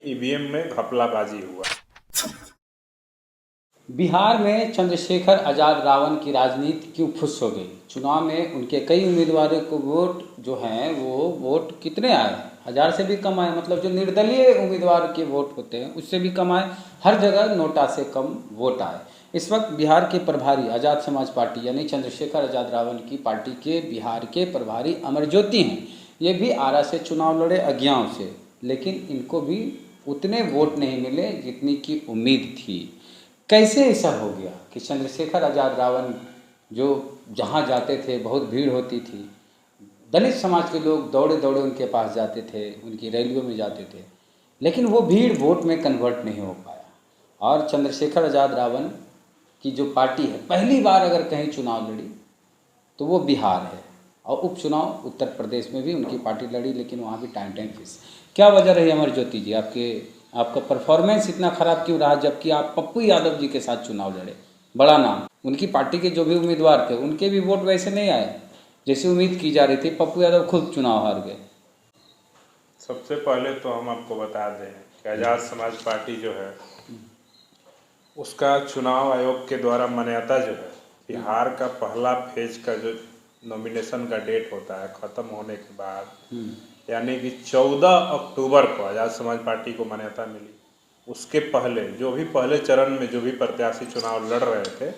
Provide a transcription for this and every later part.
EVM में घपलाबाजी हुआ। बिहार में चंद्रशेखर आजाद रावण की राजनीति क्यों फुस हो गई? चुनाव में उनके कई उम्मीदवारों को वोट जो हैं वो वोट कितने आए? 1000 से भी कम आए। मतलब जो निर्दलीय उम्मीदवार के वोट होते हैं उससे भी कम आए। हर जगह नोटा से कम वोट आए। इस वक्त बिहार के प्रभारी आज़ाद समाज पार्टी यानी चंद्रशेखर आजाद रावण की पार्टी के बिहार के प्रभारी अमरज्योति हैं। ये भी आरा से चुनाव लड़े अज्ञाओं से, लेकिन इनको भी उतने वोट नहीं मिले जितनी की उम्मीद थी। कैसे ऐसा हो गया कि चंद्रशेखर आजाद रावण जो जहाँ जाते थे बहुत भीड़ होती थी, दलित समाज के लोग दौड़े दौड़े उनके पास जाते थे, उनकी रैलियों में जाते थे, लेकिन वो भीड़ वोट में कन्वर्ट नहीं हो पाया। और चंद्रशेखर आजाद रावण की जो पार्टी है पहली बार अगर कहीं चुनाव लड़ी तो वो बिहार है, और उपचुनाव उत्तर प्रदेश में भी उनकी पार्टी लड़ी, लेकिन वहाँ भी टाइम फिक्स। क्या वजह रही अमरज्योति जी, आपका परफॉर्मेंस इतना खराब क्यों रहा, जबकि आप पप्पू यादव जी के साथ चुनाव लड़े? बड़ा नाम, उनकी पार्टी के जो भी उम्मीदवार थे उनके भी वोट वैसे नहीं आए जैसे उम्मीद की जा रही थी। पप्पू यादव खुद चुनाव हार गए। सबसे पहले तो हम आपको बता दें कि आज़ाद समाज पार्टी जो है उसका चुनाव आयोग के द्वारा मान्यता जो है बिहार का पहला फेज का जो नॉमिनेशन का डेट होता है ख़त्म होने के बाद, यानी कि 14 अक्टूबर को आज़ाद समाज पार्टी को मान्यता मिली। उसके पहले जो भी पहले चरण में जो भी प्रत्याशी चुनाव लड़ रहे थे,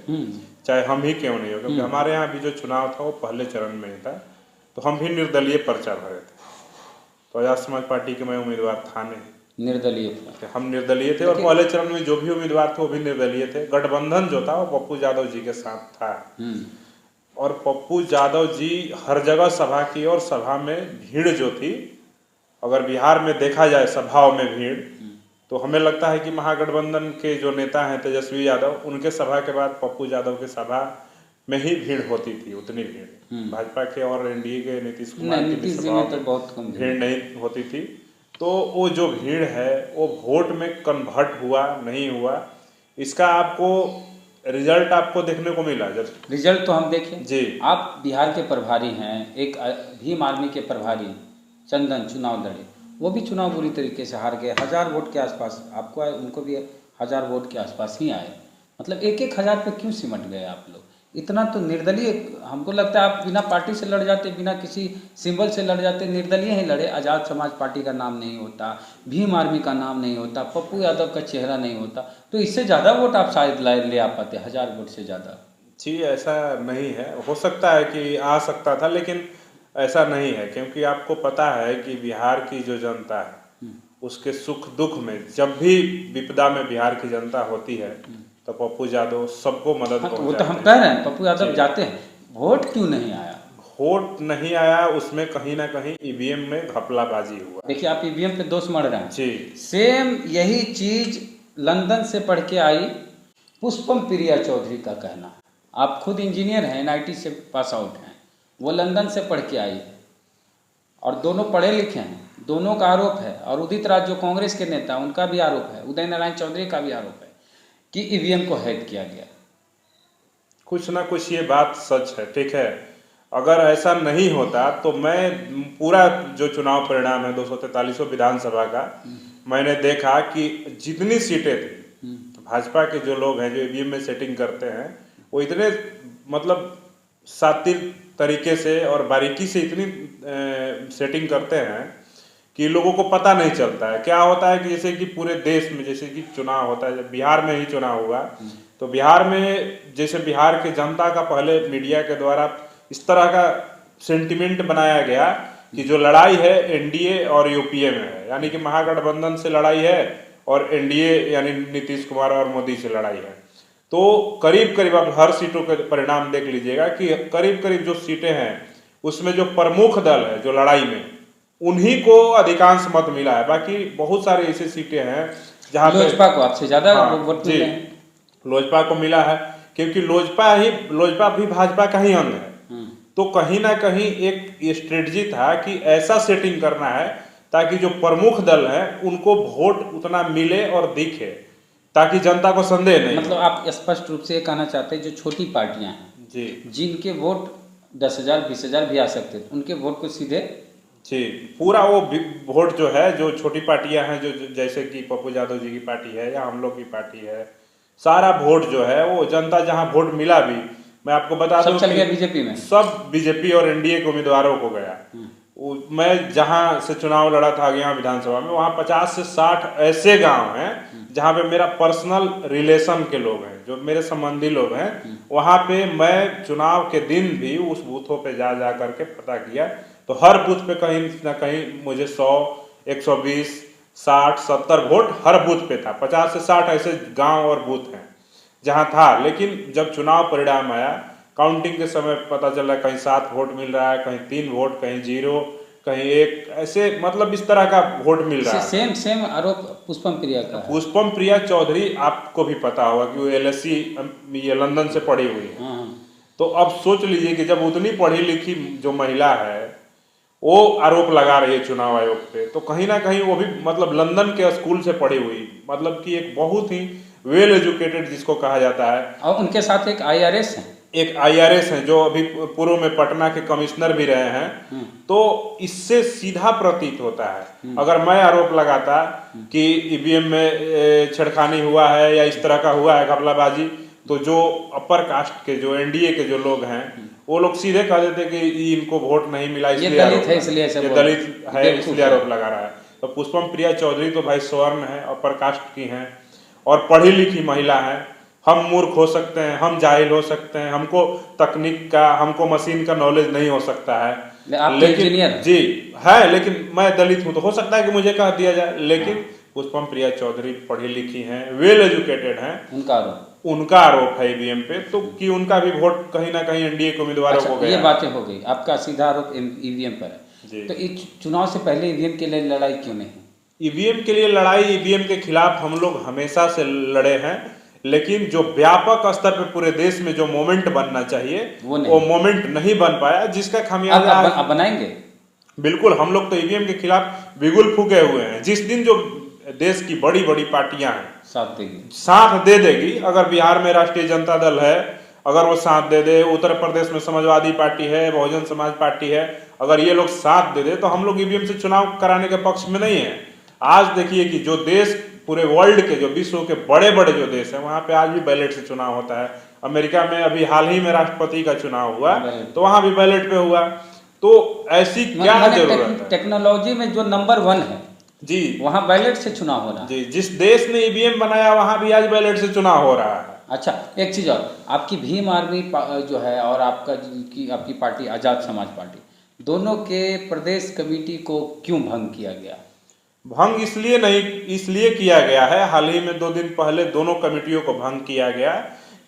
चाहे हम ही क्यों नहीं हो, क्योंकि हमारे यहाँ भी जो चुनाव था वो पहले चरण में ही था, तो हम भी निर्दलीय पर्चा भरे थे। तो आज़ाद समाज पार्टी के मैं उम्मीदवार था नहीं, निर्दलीय थे। हम निर्दलीय थे, और पहले चरण में जो भी उम्मीदवार थे वो भी निर्दलीय थे। गठबंधन जो था वो पप्पू यादव जी के साथ था, और पप्पू यादव जी हर जगह सभा की, और सभा में भीड़ जो थी, अगर बिहार में देखा जाए सभाओं में भीड़, तो हमें लगता है कि महागठबंधन के जो नेता हैं तेजस्वी यादव, उनके सभा के बाद पप्पू यादव के सभा में ही भीड़ होती थी, उतनी भीड़। भाजपा के और एनडीए के नीतीश कुमार की सभाओं में बहुत कम भीड़ नहीं होती थी। तो वो जो भीड़ है वो वोट में कन्वर्ट हुआ नहीं हुआ, इसका आपको रिजल्ट आपको देखने को मिला। जब रिजल्ट तो हम देखें जी, आप बिहार के प्रभारी हैं, एक भीम आर्मी के प्रभारी चंदन चुनाव लड़े, वो भी चुनाव बुरी तरीके से हार गए। 1000 वोट के आसपास आपको आए, उनको भी 1000 वोट के आसपास ही आए। मतलब एक एक हज़ार पे क्यों सिमट गए आप लोग? इतना तो निर्दलीय, हमको लगता है आप बिना पार्टी से लड़ जाते, बिना किसी सिंबल से लड़ जाते, निर्दलीय ही लड़े। आज़ाद समाज पार्टी का नाम नहीं होता, भीम आर्मी का नाम नहीं होता, पप्पू यादव का चेहरा नहीं होता, तो इससे ज़्यादा वोट आप शायद ले आ पाते, 1000 वोट से ज़्यादा। जी, ऐसा नहीं है। हो सकता है कि आ सकता था, लेकिन ऐसा नहीं है, क्योंकि आपको पता है कि बिहार की जो जनता है उसके सुख दुख में जब भी विपदा में बिहार की जनता होती है तो पप्पू यादव सबको मदद तो वो तो पहुंचाते हम हैं। कह रहे हैं पप्पू यादव जाते हैं, वोट क्यों नहीं आया? वोट नहीं आया, उसमें कहीं ना कहीं ईवीएम में घपलाबाजी हुआ। देखिए आप ईवीएम पे दोष मढ़ रहे हैं। जी, सेम यही चीज लंदन से पढ़ के आई पुष्पम प्रिया चौधरी का कहना है। आप खुद इंजीनियर हैं, एनआईटी से पास आउट हैं, वो लंदन से पढ़ के आई है, और दोनों पढ़े लिखे हैं। दोनों का आरोप है, और उदित राज जो कांग्रेस के नेता उनका भी आरोप है, उदय नारायण चौधरी का भी आरोप है कि ईवीएम को हैक किया गया। कुछ ना कुछ ये बात सच है, ठीक है। अगर ऐसा नहीं होता तो मैं पूरा जो चुनाव परिणाम है 243 विधानसभा का, मैंने देखा कि जितनी सीटें थी, तो भाजपा के जो लोग हैं जो ईवीएम में सेटिंग करते हैं, वो इतने मतलब शातिर तरीके से और बारीकी से इतनी सेटिंग करते हैं कि लोगों को पता नहीं चलता है। क्या होता है कि जैसे कि पूरे देश में जैसे कि चुनाव होता है, जब बिहार में ही चुनाव हुआ तो बिहार में जैसे बिहार के जनता का पहले मीडिया के द्वारा इस तरह का सेंटिमेंट बनाया गया कि जो लड़ाई है एनडीए और यूपीए में है, यानी कि महागठबंधन से लड़ाई है, और एनडीए यानी नीतीश कुमार और मोदी से लड़ाई है। तो करीब करीब आप हर सीटों के परिणाम देख लीजिएगा कि करीब करीब जो सीटें हैं उसमें जो प्रमुख दल है जो लड़ाई में, उन्हीं को अधिकांश मत मिला है। बाकी बहुत सारी ऐसी सीटें हैं जहाँ पे लोजपा को आपसे ज्यादा वोट जी मिले हैं। लोजपा को मिला है, क्योंकि लोजपा भी भाजपा का ही अंग है। तो कहीं ना कहीं एक स्ट्रेटजी था कि ऐसा सेटिंग करना है ताकि जो प्रमुख दल है उनको वोट उतना मिले और दिखे, ताकि जनता को संदेह नहीं। मतलब आप स्पष्ट रूप से ये कहना चाहते हैं जो छोटी पार्टियां हैं जी, जिनके वोट 10,000 20,000 भी आ सकते थे, उनके वोट को सीधे जी, पूरा वो वोट जो है, जो छोटी पार्टियां हैं, जो जैसे कि पप्पू यादव जी की पार्टी है या हम लोग की पार्टी है, सारा वोट जो है वो जनता जहां वोट मिला भी, मैं आपको बता सब दूं चल कि गया बीजेपी में। सब बीजेपी और एनडीए के उम्मीदवारों को गया। मैं जहां से चुनाव लड़ा था गया विधानसभा में, वहां 50 से 60 ऐसे गांव हैं जहां पे मेरा पर्सनल रिलेशन के लोग हैं, जो मेरे संबंधी लोग हैं। वहां पे मैं चुनाव के दिन भी उस बूथों पे जा जा करके पता किया, तो हर बूथ पे कहीं ना कहीं मुझे 100, 120, 60, 70 वोट हर बूथ पे था। 50 से 60 ऐसे गांव और बूथ हैं जहां था। लेकिन जब चुनाव परिणाम आया, काउंटिंग के समय पता चला कहीं 7 वोट मिल रहा है, कहीं 3 वोट, कहीं 0, कहीं 1, ऐसे मतलब इस तरह का वोट मिल रहा है। सेम सेम आरोप पुष्पम प्रिया का है। पुष्पम प्रिया चौधरी, आपको भी पता होगा कि वो एलएससी ये लंदन से पढ़ी हुई है। हाँ। तो अब सोच लीजिए कि जब उतनी पढ़ी लिखी जो महिला है वो आरोप लगा रही है चुनाव आयोग पे, तो कहीं ना कहीं वो भी मतलब लंदन के स्कूल से पढ़ी हुई, मतलब कि एक बहुत ही वेल एजुकेटेड जिसको कहा जाता है। और उनके साथ एक आईआरएस है। एक आईआरएस हैं जो अभी पूर्व में पटना के कमिश्नर भी रहे हैं। तो इससे सीधा प्रतीत होता है, अगर मैं आरोप लगाता कि ईवीएम में छेड़खानी हुआ है या इस तरह का हुआ है घपलाबाजी, तो जो अपर कास्ट के, जो एनडीए के जो लोग हैं, वो लोग सीधे कह देते कि इनको वोट नहीं मिला ये इसलिए दलित आरोप है इसलिए ऐसे ये बोल रहे हैं। दलित है बेवकूफ इसलिए है। आरोप लगा रहा है। तो पुष्पम प्रिया चौधरी तो भाई स्वर्ण है, अपर कास्ट की हैं और पढ़ी लिखी महिला है। हम मूर्ख हो सकते हैं, हम जाहिल हो सकते हैं, हमको तकनीक का, हमको मशीन का नॉलेज नहीं हो सकता है, आप तो लेकिन इंजीनियर हैं। जी है, लेकिन मैं दलित हूं तो हो सकता है कि मुझे कह दिया जाए। लेकिन पुष्पम प्रिया चौधरी पढ़ी लिखी हैं, वेल एजुकेटेड हैं, उनका आरोप। उनका आरोप है ईवीएम पे, तो कि उनका भी वोट कहीं ना कहीं एनडीए के उम्मीदवारों अच्छा, को गया ये है। बातें हो गई, आपका सीधा आरोप ईवीएम पर जी। है। तो इस चुनाव से पहले ईवीएम के लिए लड़ाई क्यों नहीं? ईवीएम के लिए लड़ाई, ईवीएम के खिलाफ हम लोग हमेशा से लड़े हैं, लेकिन जो व्यापक स्तर पे पूरे देश में जो मोमेंट बनना चाहिए वो मोमेंट नहीं बन पाया, जिसका खामियाजा अब बनाएंगे। बिल्कुल। हम लोग तो ईवीएम के खिलाफ बिगुल फूके हुए हैं। जिस दिन जो देश की बड़ी बड़ी पार्टियां हैं साथ देगी, साथ दे देगी, अगर बिहार में राष्ट्रीय जनता दल है, अगर वो साथ दे दे, उत्तर प्रदेश में समाजवादी पार्टी है, बहुजन समाज पार्टी है, अगर ये लोग साथ दे दे, तो हम लोग ईवीएम से चुनाव कराने के पक्ष में नहीं है। आज देखिए कि जो देश पूरे वर्ल्ड के, जो विश्व के बड़े बड़े जो देश हैं, वहां पे आज भी बैलेट से चुनाव होता है। अमेरिका में अभी हाल ही में राष्ट्रपति का चुनाव हुआ, तो वहां भी बैलेट पे हुआ। तो ऐसी क्या जरूरत है? टेक्नोलॉजी में जो नंबर 1 है जी, वहाँ बैलेट से चुनाव हो रहा है। जी, जिस देश ने ईवीएम बनाया वहां भी आज बैलेट से चुनाव हो रहा है। अच्छा, एक चीज़ और, आपकी भीम आर्मी जो है और आपकी पार्टी आज़ाद समाज पार्टी, दोनों के प्रदेश कमेटी को क्यों भंग किया गया? भंग इसलिए किया गया है, हाल ही में 2 दिन पहले दोनों कमेटियों को भंग किया गया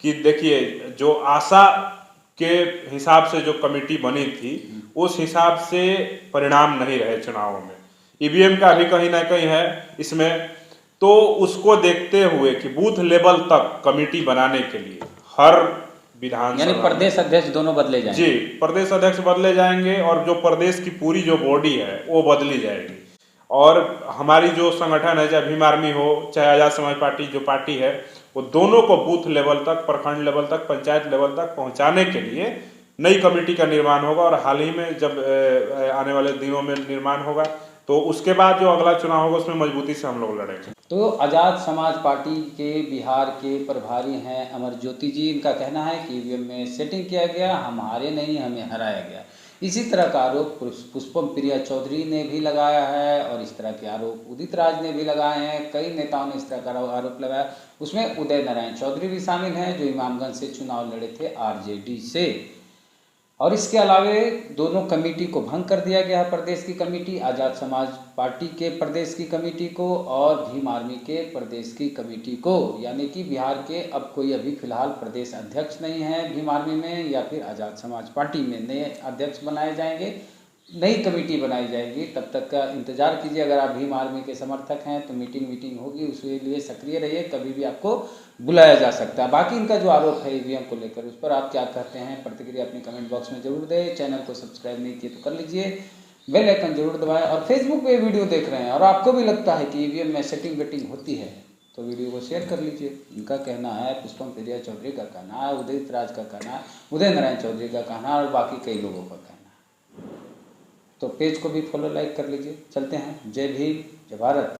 कि देखिए, जो आशा के हिसाब से जो कमेटी बनी थी उस हिसाब से परिणाम नहीं रहे चुनावों में। ईवीएम का भी कहीं ना कहीं है इसमें। तो उसको देखते हुए कि बूथ लेवल तक कमेटी बनाने के लिए हर विधानसभा, यानी प्रदेश अध्यक्ष दोनों बदले जाएंगे। जी, प्रदेश अध्यक्ष बदले जाएंगे और जो प्रदेश की पूरी जो बॉडी है वो बदली जाएगी। और हमारी जो संगठन है, चाहे भीम आर्मी हो चाहे आज़ाद समाज पार्टी जो पार्टी है, वो दोनों को बूथ लेवल तक, प्रखंड लेवल तक, पंचायत लेवल तक पहुंचाने के लिए नई कमेटी का निर्माण होगा। और हाल ही में जब आने वाले दिनों में निर्माण होगा, तो उसके बाद जो अगला चुनाव होगा उसमें मजबूती से हम लोग लड़ेंगे। तो आज़ाद समाज पार्टी के बिहार के प्रभारी हैं अमर ज्योति जी, इनका कहना है कि ईवीएम में सेटिंग किया गया, हम हारे नहीं, हमें हराया गया। इसी तरह का आरोप पुष्पम प्रिया चौधरी ने भी लगाया है और इस तरह के आरोप उदित राज ने भी लगाए हैं। कई नेताओं ने इस तरह का आरोप लगाया, उसमें उदय नारायण चौधरी भी शामिल हैं जो इमामगंज से चुनाव लड़े थे आरजेडी से। और इसके अलावे दोनों कमेटी को भंग कर दिया गया है, प्रदेश की कमेटी, आज़ाद समाज पार्टी के प्रदेश की कमेटी को और भीम आर्मी के प्रदेश की कमेटी को। यानी कि बिहार के अब कोई अभी फिलहाल प्रदेश अध्यक्ष नहीं है भीम आर्मी में या फिर आज़ाद समाज पार्टी में। नए अध्यक्ष बनाए जाएंगे, नई कमेटी बनाई जाएगी, तब तक का इंतजार कीजिए। अगर आप भीम आर्मी के समर्थक हैं तो मीटिंग होगी, उसके लिए सक्रिय रहिए, कभी भी आपको बुलाया जा सकता है। बाकी इनका जो आरोप है ईवीएम को लेकर, उस पर आप क्या कहते हैं, प्रतिक्रिया अपने कमेंट बॉक्स में जरूर दें। चैनल को सब्सक्राइब नहीं किए तो कर लीजिए, बेल आइकन जरूर दबाएं। और फेसबुक पे वीडियो देख रहे हैं और आपको भी लगता है कि ईवीएम में सेटिंग वेटिंग होती है तो वीडियो को शेयर कर लीजिए। इनका कहना है, पुष्पम प्रिया चौधरी का कहना है, उदित राज का कहना है, उदय नारायण चौधरी का कहना है और बाकी कई लोगों का कहना है। तो पेज को भी फॉलो लाइक कर लीजिए। चलते हैं। जय भीम, जय भारत।